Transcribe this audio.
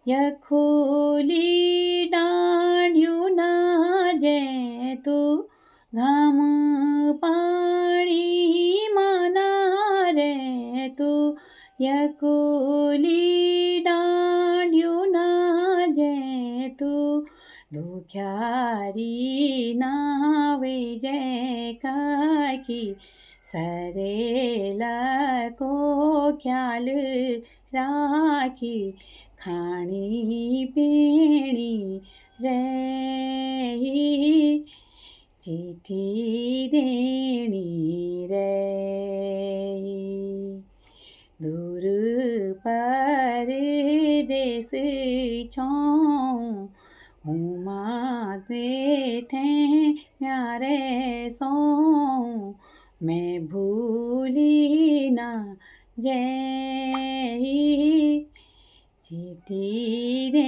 यखोली डांडियों ना जे तू घाम पाणी माना रे तू यखोली डांडियों ना जे तू दुख्यारी नावे जय काकी सरेला को ख्याल राखी खाणी पीणी रही चिट्ठी देणी रही दूर परदेस छौं हुमा ते थे प्यारे सौ मैं भूली ना जय चिट्ठी दे